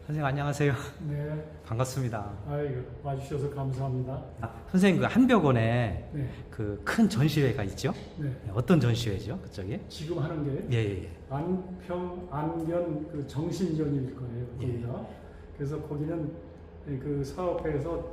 선생님 안녕하세요. 네, 반갑습니다. 아이고, 와주셔서 감사합니다. 선생님 그 한벽원에 네, 그 큰 전시회가 있죠? 네. 어떤 전시회죠? 그쪽에? 지금 하는 게 예. 안평, 안견 그 정신전일 거예요, 예. 거기가. 그래서 거기는 그 사업회에서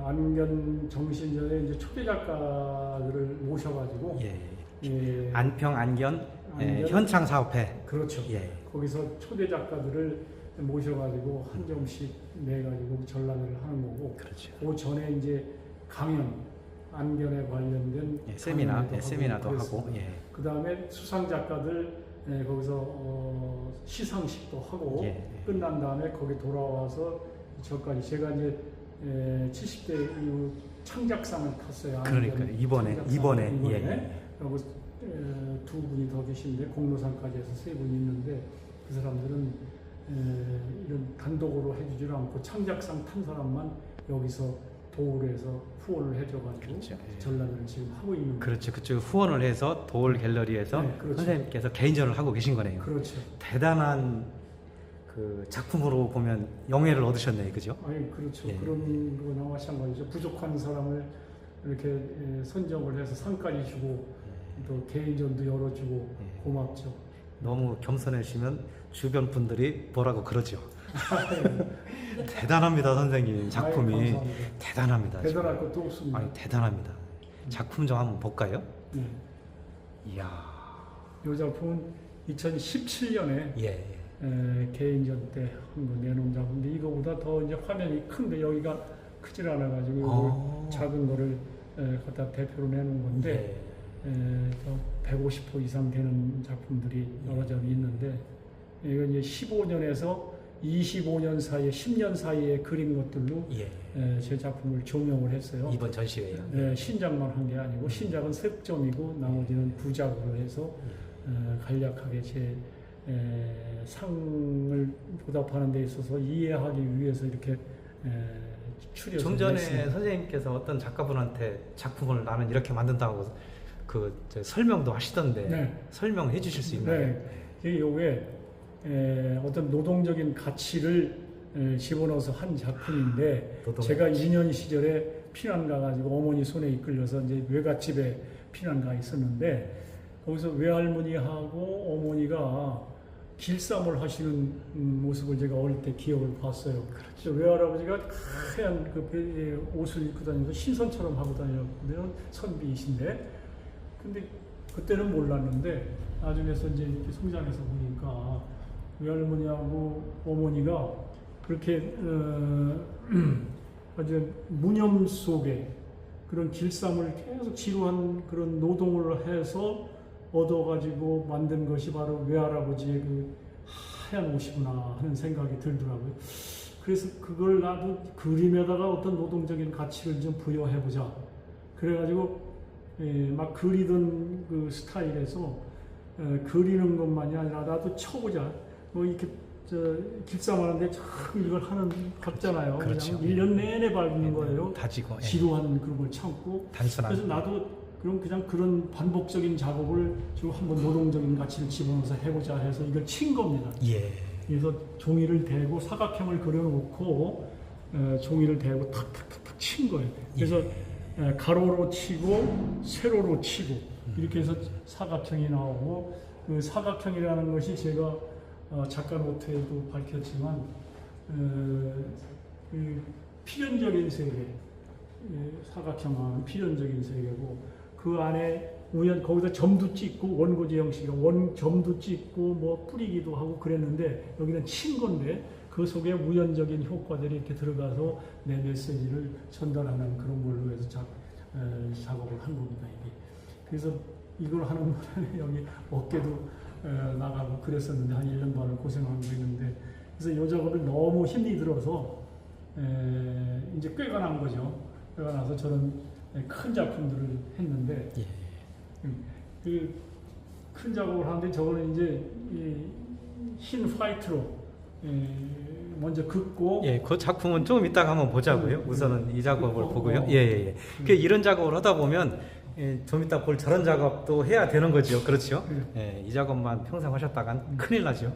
안견 정신전에 이제 초대 작가들을 모셔가지고, 예. 예, 안평 안견 안견? 현창 사업회. 그렇죠. 예. 거기서 초대 작가들을 모셔가지고 한 점씩 내가지고 전람회를 하는 거고, 그렇죠. 그 전에 이제 강연, 안견에 관련된 예, 세미나, 강연회도 예, 세미나도 하고. 그랬습니다. 예. 그 다음에 수상 작가들 거기서 시상식도 하고 예. 끝난 다음에 거기 돌아와서 저까지 제가 이제 70대 이후 창작상을 탔어요. 그러니까 이번에 예. 그리고 두 분이 더 계신데 공로상까지 해서 세 분이 있는데 그 사람들은 이런 단독으로 해주질 않고 창작상 탄 사람만 여기서 도움을 해서 후원을 해줘가지고 그렇죠. 예. 전람회를 지금 하고 있는 거예요. 그렇죠. 그쪽 후원을 해서 도울 갤러리에서 네, 그렇죠. 선생님께서 개인전을 하고 계신 거네요. 그렇죠. 대단한 그 작품으로 보면 영예를 얻으셨네요. 그죠? 아니 그렇죠. 예. 그런 거나 마찬가지죠. 부족한 사람을 이렇게 선정을 해서 상까지 주고 또 개인전도 열어주고 예. 고맙죠. 너무 겸손하시면 주변 분들이 뭐라고 그러죠. 대단합니다, 선생님. 작품이 아유, 감사합니다. 대단합니다. 대단할 것도 없습니다. 아니 대단합니다. 작품 좀 한번 볼까요? 네. 이야, 이 작품은 2017년에 예, 개인전 때 한 거 내놓은 작품인데 이거보다 더 이제 화면이 큰데 여기가 크질 않아가지고 이걸 작은 거를 갖다 대표로 내놓은 건데 예. 150호 이상 되는 작품들이 여러 점이 있는데 이건 이제 15년에서 25년 사이에 10년 사이에 그린 것들로 예. 제 작품을 종영을 했어요. 이번 전시회요. 신작만 한 게 아니고 신작은 세 점이고 나머지는 부작으로 해서 간략하게 제 상을 보답하는 데 있어서 이해하기 위해서 이렇게 추려서 좀 전에 냈습니다. 선생님께서 어떤 작가분한테 작품을 나는 이렇게 만든다고 저 설명도 하시던데 네. 설명해 주실 수 있나요? 네. 요게 어떤 노동적인 가치를 집어넣어서 한 작품인데 노동 제가 가치. 2년 시절에 피난 가가지고 어머니 손에 이끌려서 이제 외갓집에 피난 가 있었는데 거기서 외할머니하고 어머니가 길쌈을 하시는 모습을 제가 어릴 때 기억을 봤어요. 그렇죠. 외할아버지가 하얀 그 옷을 입고 다니면서 신선처럼 하고 다녔거든요. 선비이신데. 근데 그때는 몰랐는데 나중에서 이제 이렇게 성장해서 보니까 외할머니하고 어머니가 그렇게 아주 무념 속에 그런 길쌈을 계속 지루한 그런 노동을 해서 얻어가지고 만든 것이 바로 외할아버지의 그 하얀 옷이구나 하는 생각이 들더라고요. 그래서 그걸 나도 그림에다가 어떤 노동적인 가치를 좀 부여해보자. 그래가지고 막 그리던 그 스타일에서 그리는 것만이 아니라 나도 쳐보자. 뭐 이렇게 길쌈하는데 참 이걸 하는 같잖아요. 그렇죠. 그냥 1년 내내 밟는 거예요. 다지고 지루한 그런 걸 참고. 단순한. 그래서 나도 그냥 그런 반복적인 작업을 지금 한번 노동적인 가치를 집어넣어서 해보자 해서 이걸 친 겁니다. 예. 그래서 종이를 대고 사각형을 그려놓고 종이를 대고 탁탁탁탁 친 거예요. 그래서 가로로 치고 세로로 치고 이렇게 해서 사각형이 나오고 그 사각형이라는 것이 제가 작가 노트에도 밝혔지만 그 필연적인 세계, 사각형은 필연적인 세계고 그 안에 거기다 점도 찍고 원고지 형식이 점도 찍고 뭐 뿌리기도 하고 그랬는데 여기는 친 건데 그 속에 우연적인 효과들이 이렇게 들어가서 내 메시지를 전달하는 그런 걸로 해서 작업을 한 겁니다. 이게. 그래서 이걸 하는 바람에 여기 어깨도 나가고 그랬었는데 한 1년 반을 고생하고 있는데 그래서 이 작업을 너무 힘이 들어서 이제 꾀가 난 거죠. 꾀가 나서 저는 큰 작품들을 했는데 예. 그 큰 작업을 하는데 저거는 이제 흰 화이트로 먼저 긋고 예, 그 작품은 조금 이따가 한번 보자고요. 우선은 이 작업을 보고요. 예. 예. 그 이런 작업을 하다 보면 좀 이따 볼 저런 작업도 해야 되는 거죠. 그렇죠? 이 작업만 평생 하셨다간 큰일 나죠.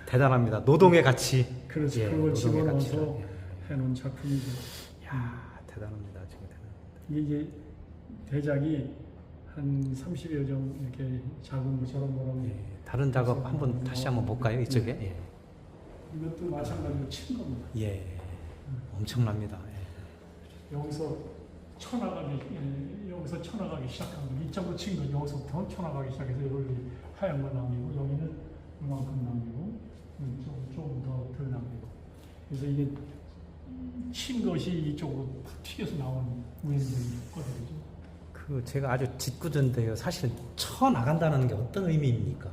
대단합니다. 노동의 가치. 그렇죠. 예, 그걸 노동의 집어넣어서 가치를. 해놓은 작품이죠. 야, 대단합니다. 지금 대단합니다. 이게 대작이 한 30여 점 이렇게 작은 것처럼 뭐라고. 예, 다른 작업 한번 다시 한번 볼까요? 이쪽에. 예. 이것도 마찬가지로 친 겁니다. 예. 엄청납니다. 예. 여기서 여기서 쳐나가기 시작한 거. 이쪽으로 친 거 여기서부터 쳐나가기 시작해서 여기 하얀 거 남기고 여기는 이만큼 남기고 조금 더 덜 남기고. 그래서 이게 친 것이 이쪽으로 튀겨서 나온 우연적인 것들이죠. 그 제가 아주 짓궂은데요. 사실 쳐 나간다는 게 어떤 의미입니까?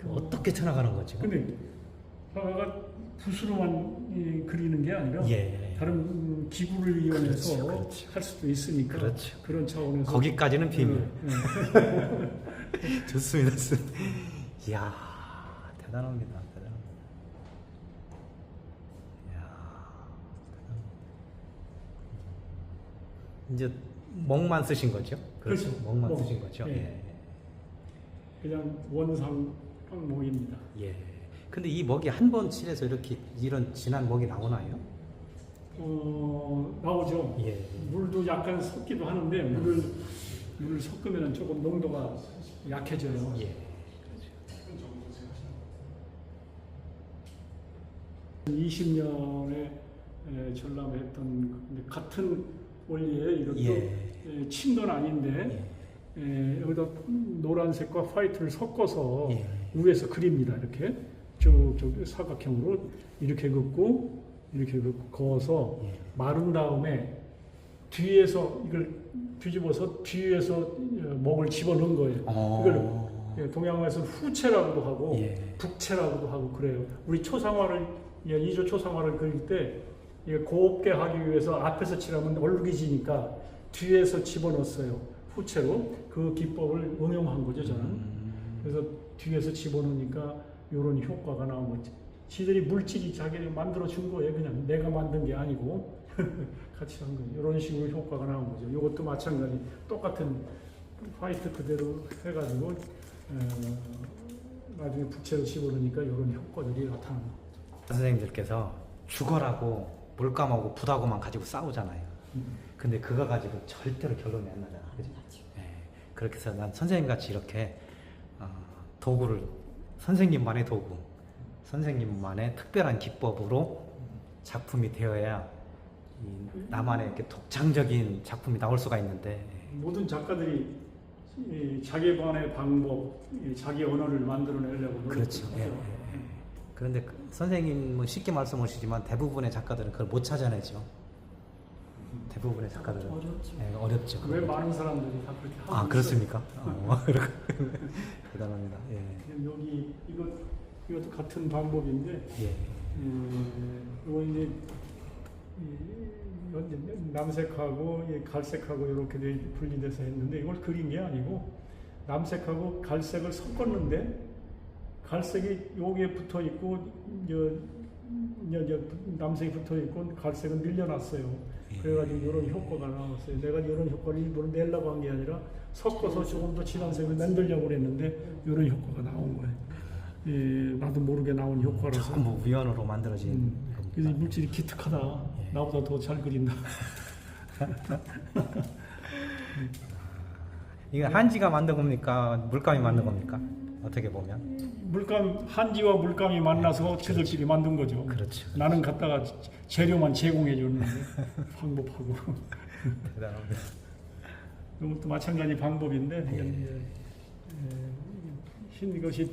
어떻게 쳐 나가는 거죠? 근데 화가가 붓으로만 그리는 게 아니라 예. 다른 기구를 이용해서 그렇죠, 그렇죠. 할 수도 있으니까 그렇죠. 그런 차원에서 거기까지는 비밀. 네. 좋습니다. 좋습니다. 이야, 대단합니다. 대단합니다. 이야, 대단합니다. 이제 먹만 쓰신 거죠? 그렇죠. 먹만 먹. 쓰신 거죠? 예. 그냥 원상 항목입니다. 예. 근데 이 먹이 한 번 칠해서 이렇게 이런 진한 먹이 나오나요? 나오죠. 예. 물도 약간 섞기도 하는데 물을 섞으면 조금 농도가 약해져요. 예. 20년에 전람회 했던 같은 원리에 이것도 예. 친 건 아닌데 여기다 노란색과 화이트를 섞어서 예. 위에서 그립니다. 이렇게 쭉 사각형으로 이렇게 긋고 이렇게 긋고 그어서 예. 마른 다음에 뒤에서 이걸 뒤집어서 뒤에서 먹을 집어넣은 거예요. 이걸 동양화에서는 후채라고도 하고 예. 북채라고도 하고 그래요. 우리 초상화를 이조 초상화를 그릴 때 이게 곱게 하기 위해서 앞에서 칠하면 얼룩이지니까 뒤에서 집어넣었어요. 후채로 그 기법을 응용한 거죠 저는. 그래서 뒤에서 집어넣으니까 이런 효과가 나온 거지. 지들이 물질이 자기를 만들어 준 거예요. 그냥 내가 만든 게 아니고 같이 한 거예요. 이런 식으로 효과가 나온 거죠. 이것도 마찬가지 똑같은 화이트 그대로 해가지고 나중에 부채로 집어넣으니까 이런 효과들이 나타나는 거죠. 선생님들께서 죽어라고 물감하고 붓하고만 가지고 싸우잖아요. 근데 그거 가지고 절대로 결론이 안 나잖아. 그죠? 예. 그렇게 해서 난 선생님 같이 이렇게 도구를 선생님만의 도구, 선생님만의 특별한 기법으로 작품이 되어야 나만의 이렇게 독창적인 작품이 나올 수가 있는데 모든 작가들이 자기만의 방법, 자기 언어를 만들어내려고 그렇죠. 예, 예, 예. 그런데 선생님은 쉽게 말씀하시지만 대부분의 작가들은 그걸 못 찾아내죠. 대부분의 작가들은 어렵죠. 예, 어렵죠. 왜 많은 사람들이 다 그렇게 하고 그렇습니까? 대단합니다. 예. 있어요. 여기 이것도 같은 방법인데 예. 이거 이제 남색하고 갈색하고 이렇게 분리돼서 했는데 이걸 그린 게 아니고 남색하고 갈색을 섞었는데 갈색이 여기에 붙어 있고 남색이 붙어 있고 갈색은 밀려났어요. 그래가지고 이런 효과가 나왔어요. 내가 이런 효과를 일부러 내려고 한 게 아니라 섞어서 조금 더 진한 색을 만들려고 그랬는데 이런 효과가 나온 거예요. 나도 모르게 나온 효과라서. 전부 우연으로 만들어진 그래서 이 물질이 기특하다. 나보다 더 잘 그린다. 이게 한지가 만든 겁니까? 물감이 만든 겁니까? 어떻게 보면 한지와 물감이 만나서 저들끼리 만든 거죠. 그렇죠. 나는 갖다가 재료만 제공해 줬는데 방법하고. 대단합니다. 이것도 마찬가지 방법인데 흰 것이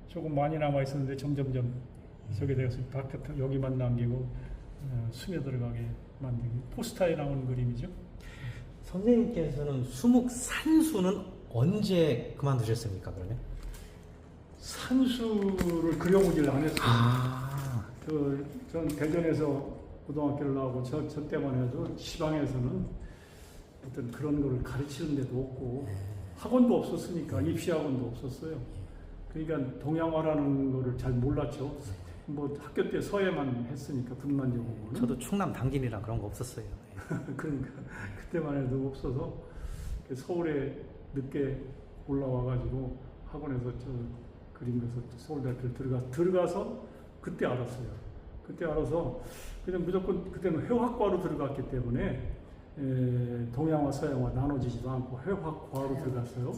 조금 많이 남아 있었는데 점점점 저게 되어서 바깥 여기만 남기고 스며 들어가게 만들기. 포스터에 나오는 그림이죠. 선생님께서는 수묵 산수는 언제 그만두셨습니까? 그러면? 산수를 그려보질 않았어요. 전 대전에서 고등학교를 나오고 저 때만 해도 지방에서는 어떤 그런 거를 가르치는 데도 없고 학원도 없었으니까 입시학원도 없었어요. 그러니까 동양화라는 거를 잘 몰랐죠. 뭐 학교 때 서예만 했으니까 분만제 공부는. 저도 충남 당진이랑 그런 거 없었어요. 그러니까 그때만 해도 없어서 서울에 늦게 올라와가지고 학원에서 그림에서 서울대학교 들어가서 그때 알았어요. 그때 알아서 그냥 무조건 그때는 회화과로 들어갔기 때문에 동양화, 서양화 나눠지지도 않고 회화과로 들어갔어요.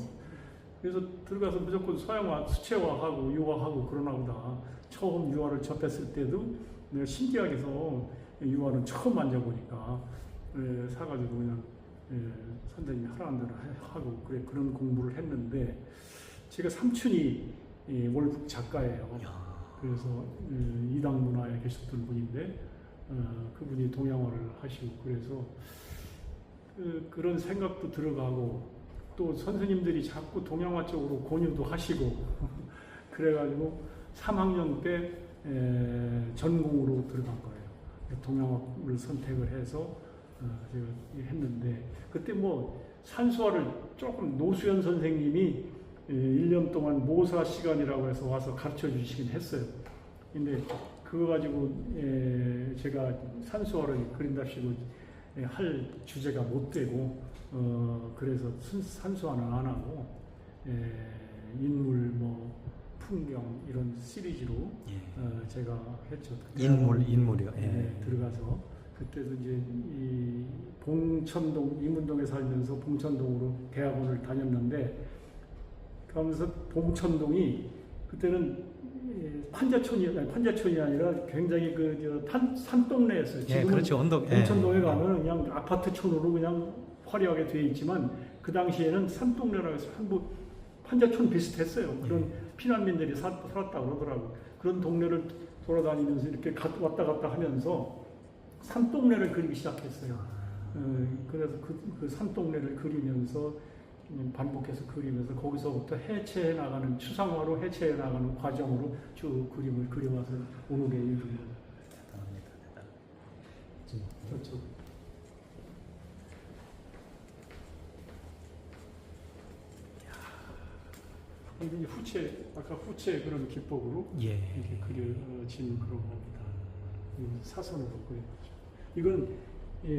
그래서 들어가서 무조건 서양화, 수채화하고 유화하고 그러나 보다 처음 유화를 접했을 때도 내가 신기하게서 유화는 처음 만져보니까 사가지고 그냥 선생님이 하라는 대로 하고 그런 공부를 했는데 제가 삼촌이 월북 작가예요. 그래서 이당 문화에 계셨던 분인데 그분이 동양화를 하시고 그래서 그런 생각도 들어가고 또 선생님들이 자꾸 동양화 쪽으로 권유도 하시고 그래가지고 3학년 때 전공으로 들어간 거예요. 동양화를 선택을 해서 제가 했는데 그때 뭐 산수화를 조금 노수연 선생님이 1년 동안 모사 시간이라고 해서 와서 가르쳐 주시긴 했어요. 근데 그거 가지고 제가 산수화를 그린답시고 할 주제가 못 되고 그래서 산수화는 안 하고 인물 뭐 풍경 이런 시리즈로 제가 했죠. 인물이요. 들어가서 그때도 이제 이 봉천동 이문동에 살면서 봉천동으로 대학원을 다녔는데 그러면서 봉천동이 그때는 판자촌이 아니라 굉장히 산동네였어요. 지금은 그렇죠. 언덕. 봉천동에 가면 그냥 아파트촌으로 그냥 화려하게 되어 있지만 그 당시에는 산동네라고 해서 판자촌 비슷했어요. 그런 피난민들이 살았다고 그러더라고요. 그런 동네를 돌아다니면서 이렇게 왔다 갔다 하면서 산동네를 그리기 시작했어요. 그래서 그 산동네를 그리면서 반복해서 그리면서 거기서부터 해체해 나가는 추상화로 해체해 나가는 과정으로 쭉 그림을 그려와서 오늘에 이릅니다. 저쪽. 이게 아까 후체 그런 기법으로 이렇게 그려진 그런 겁니다. 사선으로 그려가지고. 이건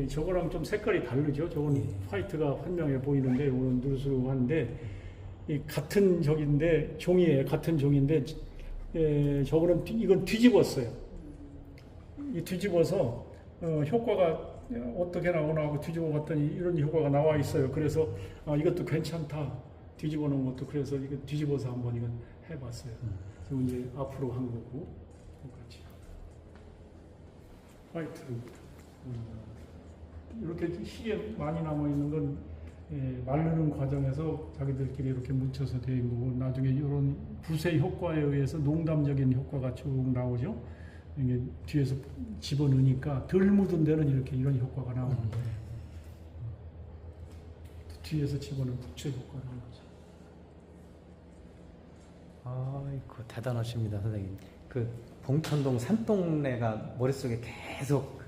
저거랑 좀 색깔이 다르죠. 저건 화이트가 선명해 보이는데 이거는 누수한데 같은 적인데 종이에요. 같은 종인데 저거는 이건 뒤집었어요. 이 뒤집어서 효과가 어떻게 나오나 하고 뒤집어 봤더니 이런 효과가 나와 있어요. 그래서 이것도 괜찮다. 뒤집어 놓은 것도 그래서 이거 뒤집어서 한번 이건 해봤어요. 지금 이제 앞으로 한 거고 똑같이 화이트로. 이렇게 시계 많이 남아 있는 건 마르는 과정에서 자기들끼리 이렇게 묻혀서 되어 있는 거고 나중에 이런 붓의 효과에 의해서 농담적인 효과가 쭉 나오죠. 이게 뒤에서 집어넣으니까 덜 묻은 데는 이렇게 이런 효과가 나오는 거예요. 뒤에서 집어넣은 붓의 효과가 나오는 거죠. 아이고 대단하십니다, 선생님. 그 봉천동 산동네가 머릿속에 계속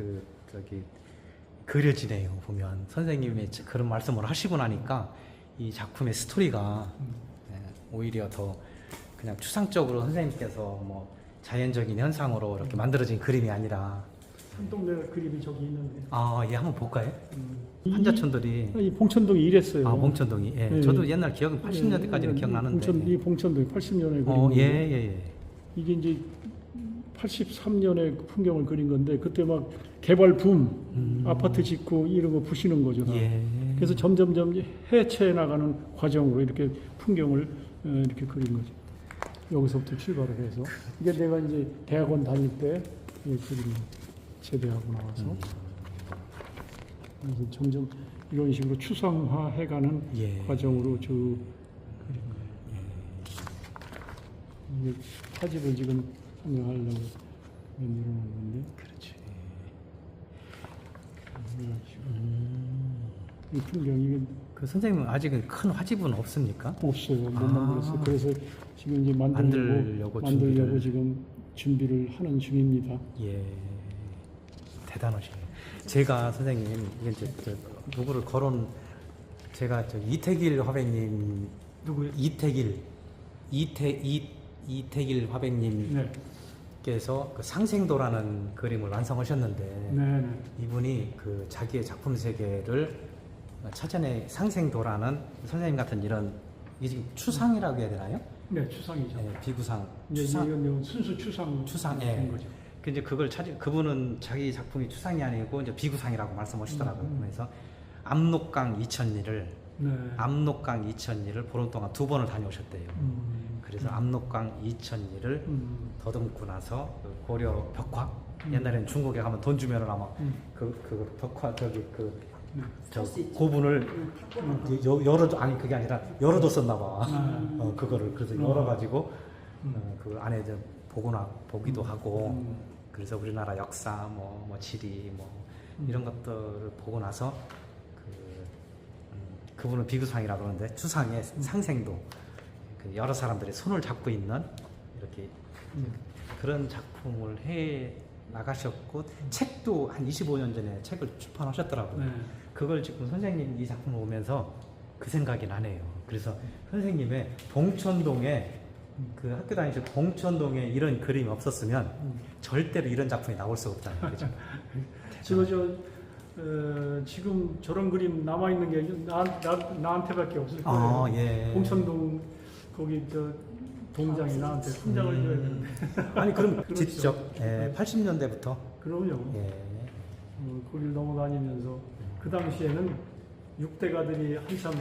그려지네요. 보면 선생님의 그런 말씀을 하시고 나니까 이 작품의 스토리가 오히려 더 그냥 추상적으로 선생님께서 뭐 자연적인 현상으로 이렇게 만들어진 그림이 아니라 산동네 그림이 저기 있는데. 한번 볼까요? 판자촌들이 이 봉천동이 이랬어요. 봉천동이. 저도 옛날 기억은 80년대까지는 기억나는데. 이 봉천동이 80년에 그린 거. 이게 이제 83년에 풍경을 그린 건데 그때 막 개발 붐, 아파트 짓고 이런 거 부시는 거죠. 그래서 점점점 해체해 나가는 과정으로 이렇게 풍경을 이렇게 그린 거죠. 여기서부터 출발을 해서 이게 내가 이제 대학원 다닐 때 그림 제대하고 나와서 그래서 점점 이런 식으로 추상화해가는 과정으로 쭉 그린 거예요. 이게 파집을 지금 설명하려고 만들어놓은 건데. 그렇지. 이 풍경 이게 그 선생님은 아직은 큰 화집은 없습니까? 없어요. 못 만들었어요. 그래서 지금 이제 만들려고 지금 준비를 하는 중입니다. 대단하시네요. 제가 선생님 이제 누구를 거론 제가 이태길 화백님 누구요? 이태길 화백님 께서 그 상생도라는 그림을 완성하셨는데 이분이 그 자기의 작품 세계를 찾아내 상생도라는 선생님 같은 이런 이게 지금 추상이라고 해야 되나요? 네, 추상이죠. 예, 비구상. 이제 추상. 이건 순수 추상 추상, 된 예. 거죠. 그 이제 그걸 그분은 자기 작품이 추상이 아니고 이제 비구상이라고 말씀하시더라고요. 그래서 압록강 2000리를 네. 압록강 2000리를 보름 동안 2번을 다녀오셨대요. 그래서 압록강 2000리를 더듬고 나서 그 고려 벽화 옛날에는 중국에 가면 돈 주면은 아마 그 벽화 저기 저 고분을 열어 아니 그게 아니라 열어뒀었나 봐. 그거를 그래서 열어가지고 그 안에 이제 보기도 하고 그래서 우리나라 역사 뭐 지리 뭐 이런 것들을 보고 나서 그분은 비구상이라 그러는데 추상의 상생도 그 여러 사람들이 손을 잡고 있는 이렇게 그런 작품을 해 나가셨고 책도 한 25년 전에 책을 출판하셨더라고요. 네. 그걸 지금 선생님 이 작품을 보면서 그 생각이 나네요. 그래서 선생님의 봉천동에 그 학교 다니실 봉천동에 이런 그림이 없었으면 절대로 이런 작품이 나올 수가 없잖아요. 그죠? 지금 저런 그림 남아 있는 게 나한테밖에 없을 거예요. 아, 예. 봉천동 거기 저 동장이 나한테 훈장을 줘야 되는데. 아니 그럼 그렇죠. 직접 80년대부터 그럼요. 예. 거기를 넘어다니면서 그 당시에는 육대가들이 한참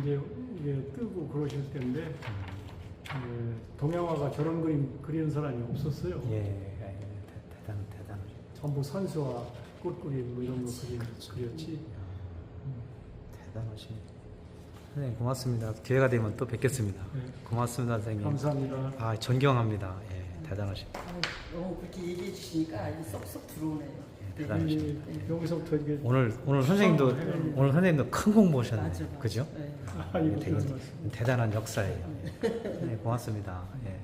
이제 이게 뜨고 그러실 때인데 동양화가 저런 그림 그리는 사람이 없었어요. 예. 대단. 전부 산수와 꽃그림 뭐 이런 거 그렸지. 대단하십니다. 선생님 고맙습니다. 기회가 되면 또 뵙겠습니다. 네. 고맙습니다, 선생님. 감사합니다. 아 존경합니다. 예, 대단하십니다. 그렇게 얘기해 주시니까 쏙쏙 들어오네요. 예, 대단하십니다. 여기서부터 이게 오늘 선생님도 큰 공부하셨네요. 맞아. 그죠? 네. 이거 되게 그런 말씀. 대단한 역사예요. 네, 고맙습니다. 예.